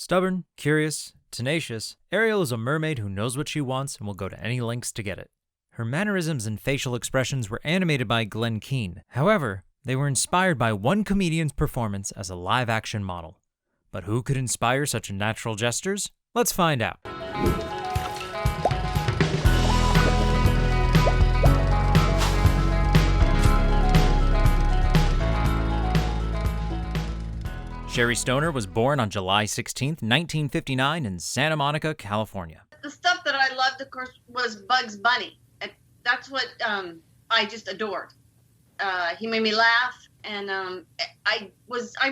Stubborn, curious, tenacious, Ariel is a mermaid who knows what she wants and will go to any lengths to get it. Her mannerisms and facial expressions were animated by Glenn Keane. However, they were inspired by one comedian's performance as a live-action model. But who could inspire such natural gestures? Let's find out. Sherri Stoner was born on July 16, 1959 in Santa Monica, California. The stuff that I loved, of course, was Bugs Bunny. That's what I just adored. He made me laugh, and I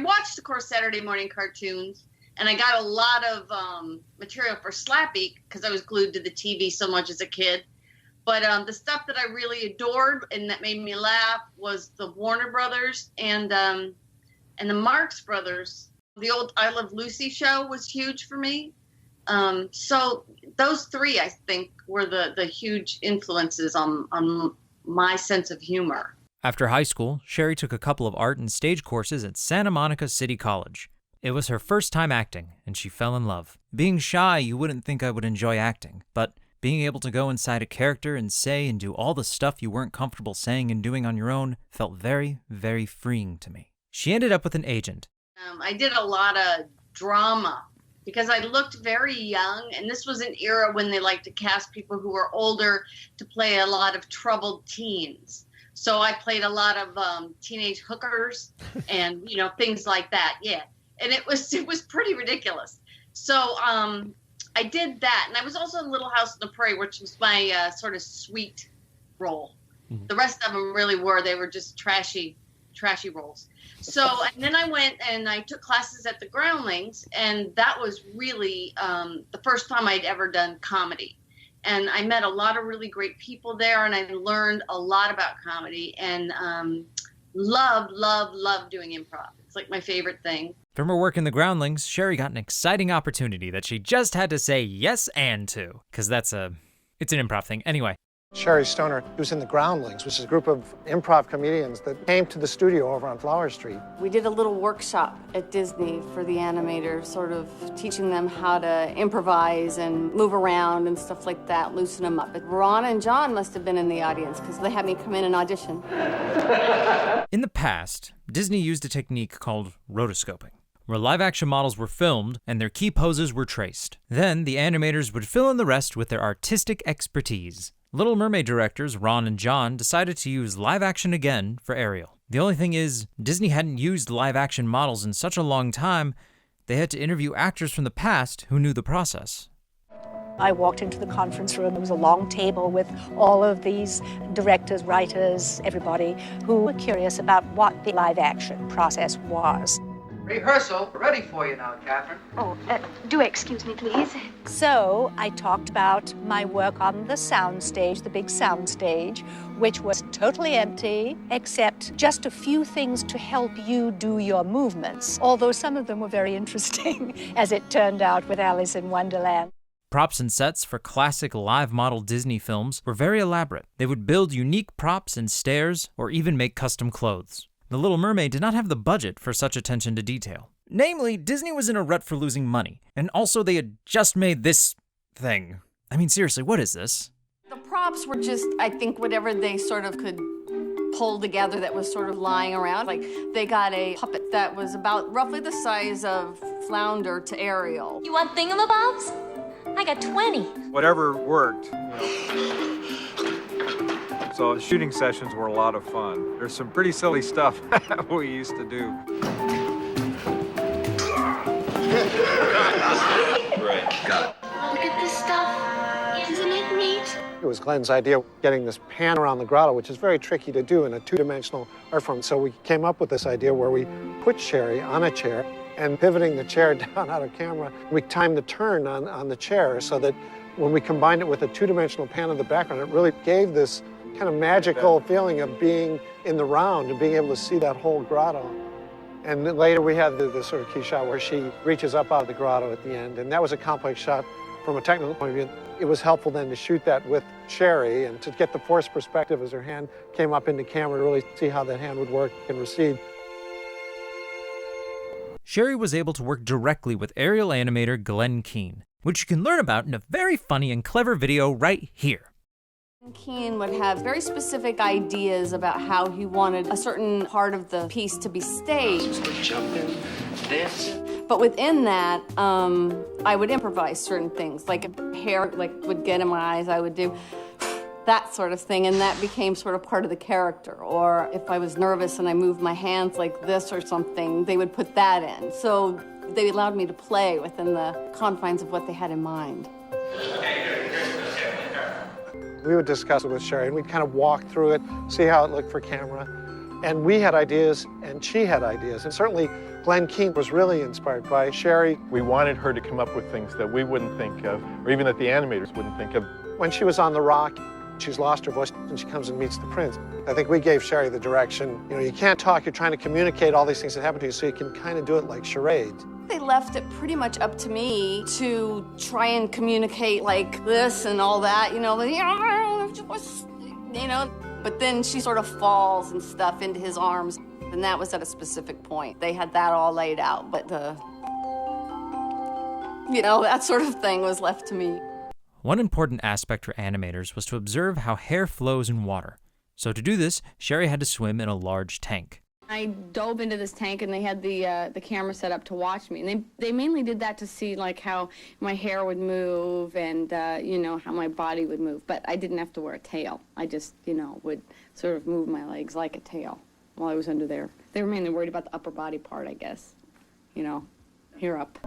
watched, of course, Saturday morning cartoons, and I got a lot of material for Slappy because I was glued to the TV so much as a kid. But the stuff that I really adored and that made me laugh was the Warner Brothers and the Marx Brothers. The old I Love Lucy show was huge for me. So those three, I think, were the huge influences on my sense of humor. After high school, Sherri took a couple of art and stage courses at Santa Monica City College. It was her first time acting, and she fell in love. Being shy, you wouldn't think I would enjoy acting, but being able to go inside a character and say and do all the stuff you weren't comfortable saying and doing on your own felt very, very freeing to me. She ended up with an agent. I did a lot of drama because I looked very young, and this was an era when they liked to cast people who were older to play a lot of troubled teens. So I played a lot of teenage hookers and, things like that. Yeah. And it was pretty ridiculous. So I did that. And I was also in Little House on the Prairie, which was my sort of sweet role. Mm-hmm. The rest of them really they were just trashy roles. So, and then I went and I took classes at the Groundlings, and that was really the first time I'd ever done comedy. And I met a lot of really great people there, and I learned a lot about comedy, and love doing improv. It's like my favorite thing. From her work in the Groundlings, Sherri got an exciting opportunity that she just had to say yes and to, because it's an improv thing. Anyway. Sherri Stoner was in the Groundlings, which is a group of improv comedians that came to the studio over on Flower Street. We did a little workshop at Disney for the animators, sort of teaching them how to improvise and move around and stuff like that, loosen them up. But Ron and John must have been in the audience because they had me come in and audition. In the past, Disney used a technique called rotoscoping, where live-action models were filmed and their key poses were traced. Then the animators would fill in the rest with their artistic expertise. Little Mermaid directors Ron and John decided to use live-action again for Ariel. The only thing is, Disney hadn't used live-action models in such a long time, they had to interview actors from the past who knew the process. I walked into the conference room. There was a long table with all of these directors, writers, everybody who were curious about what the live-action process was. Rehearsal ready for you now, Catherine. Oh, do excuse me, please. So I talked about my work on the soundstage, the big soundstage, which was totally empty, except just a few things to help you do your movements, although some of them were very interesting, as it turned out with Alice in Wonderland. Props and sets for classic live model Disney films were very elaborate. They would build unique props and stairs, or even make custom clothes. The Little Mermaid did not have the budget for such attention to detail. Namely, Disney was in a rut for losing money, and also they had just made this thing. I mean, seriously, what is this? The props were just, I think, whatever they sort of could pull together that was sort of lying around. Like, they got a puppet that was about roughly the size of Flounder to Ariel. You want thingamabobs? I got 20. Whatever worked, So shooting sessions were a lot of fun. There's some pretty silly stuff we used to do. Right, got it. Look at this stuff. Isn't it neat? It was Glenn's idea, getting this pan around the grotto, which is very tricky to do in a two-dimensional art form. So we came up with this idea where we put Sherri on a chair and pivoting the chair down out of camera, we timed the turn on the chair so that when we combined it with a two-dimensional pan of the background, it really gave this kind of magical feeling of being in the round and being able to see that whole grotto. And then later we had the sort of key shot where she reaches up out of the grotto at the end, and that was a complex shot from a technical point of view. It was helpful then to shoot that with Sherri and to get the forced perspective as her hand came up into camera to really see how that hand would work and recede. Sherri was able to work directly with Ariel animator Glenn Keane, which you can learn about in a very funny and clever video right here. Keane would have very specific ideas about how he wanted a certain part of the piece to be staged. Jumping, dancing. But within that, I would improvise certain things, like hair would get in my eyes, I would do that sort of thing, and that became sort of part of the character. Or if I was nervous and I moved my hands like this or something, they would put that in. So they allowed me to play within the confines of what they had in mind. We would discuss it with Sherri, and we'd kind of walk through it, see how it looked for camera. And we had ideas, and she had ideas. And certainly, Glenn Keane was really inspired by Sherri. We wanted her to come up with things that we wouldn't think of, or even that the animators wouldn't think of. When she was on the rock, she's lost her voice, and she comes and meets the prince. I think we gave Sherri the direction. You know, you can't talk, you're trying to communicate all these things that happen to you, so you can kind of do it like charades. They left it pretty much up to me to try and communicate like this and all that, you know, but then she sort of falls and stuff into his arms, and that was at a specific point. They had that all laid out, but that sort of thing was left to me. One important aspect for animators was to observe how hair flows in water. So to do this, Sherri had to swim in a large tank. I dove into this tank, and they had the camera set up to watch me. And they mainly did that to see like how my hair would move and how my body would move. But I didn't have to wear a tail. I just would sort of move my legs like a tail while I was under there. They were mainly worried about the upper body part, I guess. Here up.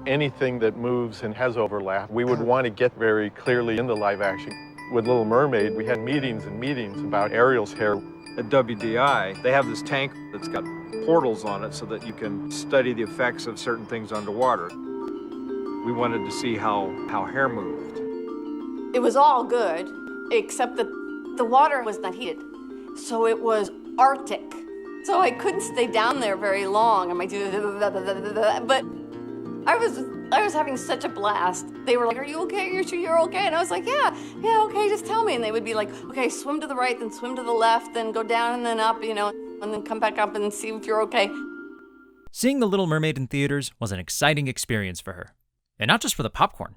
Anything that moves and has overlap, we would want to get very clearly in the live action. With Little Mermaid, we had meetings and meetings about Ariel's hair. At WDI, they have this tank that's got portals on it so that you can study the effects of certain things underwater. We wanted to see how hair moved. It was all good, except that the water was not heated, so it was Arctic. So I couldn't stay down there very long. But I was having such a blast. They were like, "Are you okay? You're sure you're okay?" And I was like, yeah, okay, just tell me. And they would be like, "Okay, swim to the right, then swim to the left, then go down and then up, and then come back up and see if you're okay." Seeing The Little Mermaid in theaters was an exciting experience for her. And not just for the popcorn.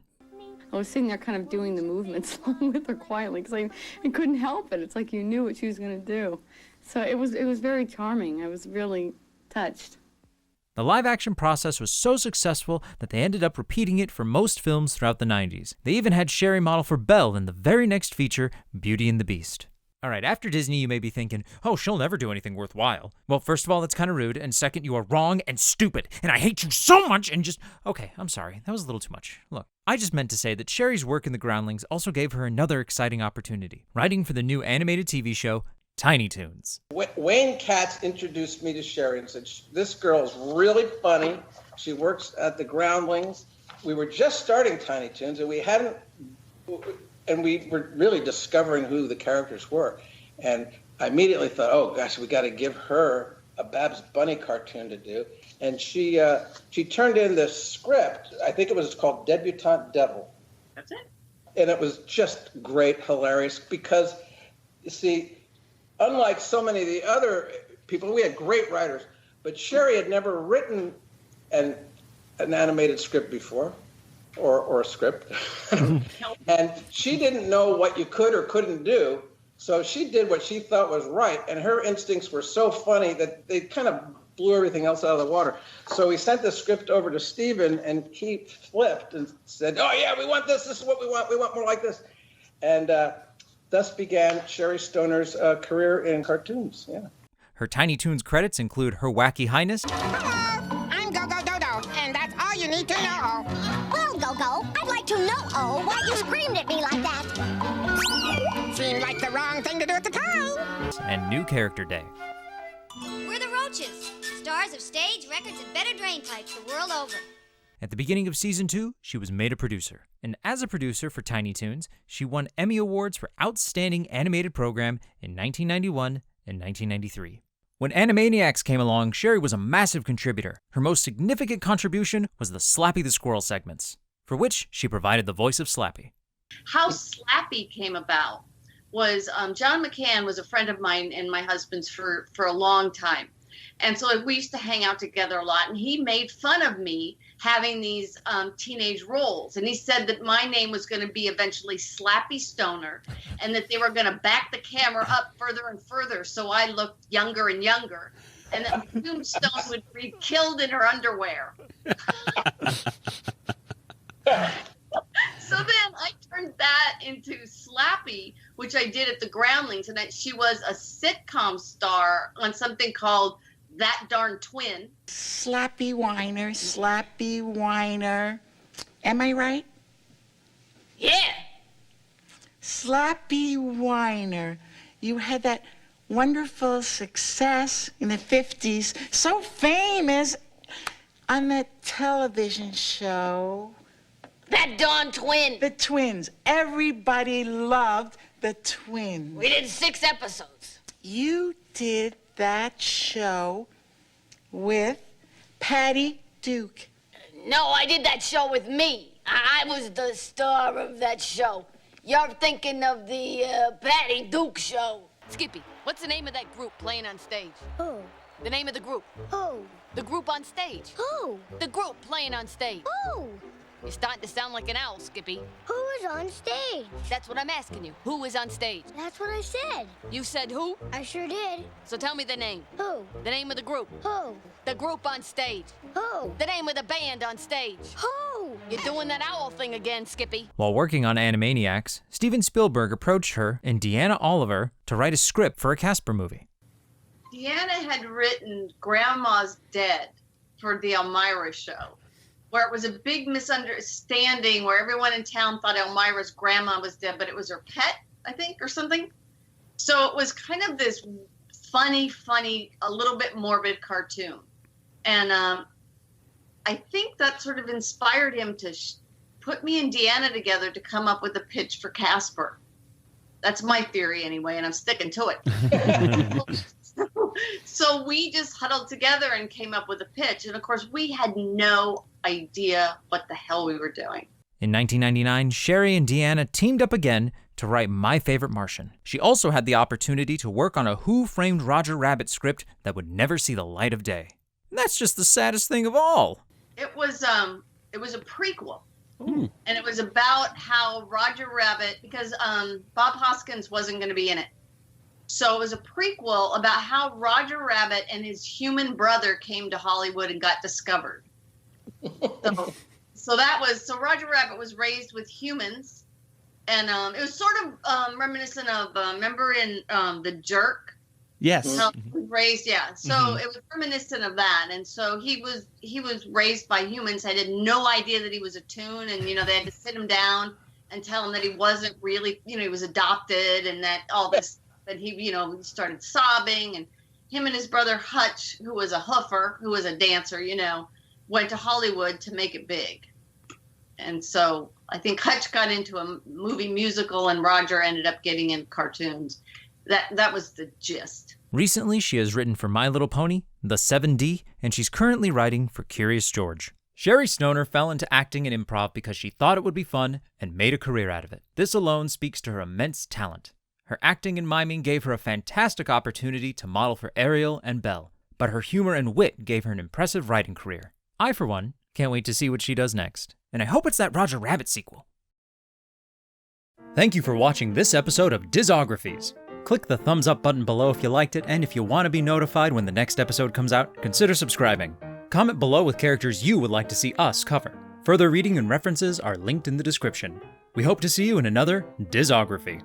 I was sitting there kind of doing the movements along with her quietly because I couldn't help it. It's like you knew what she was going to do. So it was very charming. I was really touched. The live-action process was so successful that they ended up repeating it for most films throughout the 90s. They even had Sherri model for Belle in the very next feature, Beauty and the Beast. All right, after Disney, you may be thinking, oh, she'll never do anything worthwhile. Well, first of all, that's kind of rude, and second, you are wrong and stupid, and I hate you so much, and just... Okay, I'm sorry, that was a little too much. Look, I just meant to say that Sherri's work in The Groundlings also gave her another exciting opportunity, writing for the new animated TV show, Tiny Toons. Wayne Katz introduced me to Sherri and said, "This girl is really funny. She works at the Groundlings." We were just starting Tiny Toons, and we were really discovering who the characters were. And I immediately thought, oh gosh, we got to give her a Babs Bunny cartoon to do. And she turned in this script. I think it was called Debutante Devil. That's it. And it was just great, hilarious, because you see, unlike so many of the other people, we had great writers, but Sherri had never written an animated script before, or a script. And she didn't know what you could or couldn't do, so she did what she thought was right, and her instincts were so funny that they kind of blew everything else out of the water. So we sent the script over to Steven, and he flipped and said, "Oh yeah, we want this. This is what we want more like this." And thus began Sherri Stoner's career in cartoons. Yeah. Her Tiny Toons credits include Her Wacky Highness. Hello, I'm Go-Go Dodo, and that's all you need to know. Well, Go-Go, I'd like to know why you screamed at me like that. Seemed like the wrong thing to do at the time. And New Character Day. We're the Roaches, stars of stage, records, and better drain pipes the world over. At the beginning of Season 2, she was made a producer. And as a producer for Tiny Toons, she won Emmy Awards for Outstanding Animated Program in 1991 and 1993. When Animaniacs came along, Sherri was a massive contributor. Her most significant contribution was the Slappy the Squirrel segments, for which she provided the voice of Slappy. How Slappy came about was John McCann was a friend of mine and my husband's for a long time. And so like, we used to hang out together a lot, and he made fun of me having these teenage roles. And he said that my name was going to be eventually Slappy Stoner, and that they were going to back the camera up further and further so I looked younger and younger, and that Tombstone would be killed in her underwear. So then I turned that into Slappy, which I did at the Groundlings, and she was a sitcom star on something called That Darn Twin. Slappy whiner, slappy whiner. Am I right? Yeah. Slappy whiner. You had that wonderful success in the 50s, so famous on that television show. That darn twin. The Twins. Everybody loved the Twins. We did 6 episodes. You did that show with Patty Duke. No, I did that show with me. I was the star of that show. You're thinking of the Patty Duke show. Skippy, what's the name of that group playing on stage? Who? The name of the group. Who? The group on stage. Who? The group playing on stage. Who? You're starting to sound like an owl, Skippy. Who is on stage? That's what I'm asking you. Who is on stage? That's what I said. You said who? I sure did. So tell me the name. Who? The name of the group. Who? The group on stage. Who? The name of the band on stage. Who? You're doing that owl thing again, Skippy. While working on Animaniacs, Steven Spielberg approached her and Deanna Oliver to write a script for a Casper movie. Deanna had written Grandma's Dead for the Elmira show, where it was a big misunderstanding where everyone in town thought Elmira's grandma was dead, but it was her pet, I think, or something. So it was kind of this funny, a little bit morbid cartoon. And I think that sort of inspired him to put me and Deanna together to come up with a pitch for Casper. That's my theory anyway, and I'm sticking to it. So we just huddled together and came up with a pitch. And of course, we had no idea what the hell we were doing. In 1999, Sherri and Deanna teamed up again to write My Favorite Martian. She also had the opportunity to work on a Who Framed Roger Rabbit script that would never see the light of day. And that's just the saddest thing of all. It was a prequel. Ooh. And it was about how Roger Rabbit, because Bob Hoskins wasn't going to be in it. So it was a prequel about how Roger Rabbit and his human brother came to Hollywood and got discovered. So Roger Rabbit was raised with humans, and it was sort of reminiscent of remember in The Jerk. Yes. How he was raised, yeah. So it was reminiscent of that, and so he was raised by humans. I had no idea that he was a Toon, and they had to sit him down and tell him that he wasn't really, he was adopted, and that all this. But he started sobbing, and him and his brother Hutch, who was a hoofer, who was a dancer, went to Hollywood to make it big. And so I think Hutch got into a movie musical, and Roger ended up getting in cartoons. That was the gist. Recently, she has written for My Little Pony, The 7D, and she's currently writing for Curious George. Sherri Stoner fell into acting and improv because she thought it would be fun and made a career out of it. This alone speaks to her immense talent. Her acting and miming gave her a fantastic opportunity to model for Ariel and Belle, but her humor and wit gave her an impressive writing career. I, for one, can't wait to see what she does next, and I hope it's that Roger Rabbit sequel. Thank you for watching this episode of Disographies. Click the thumbs up button below if you liked it, and if you want to be notified when the next episode comes out, consider subscribing. Comment below with characters you would like to see us cover. Further reading and references are linked in the description. We hope to see you in another Disography.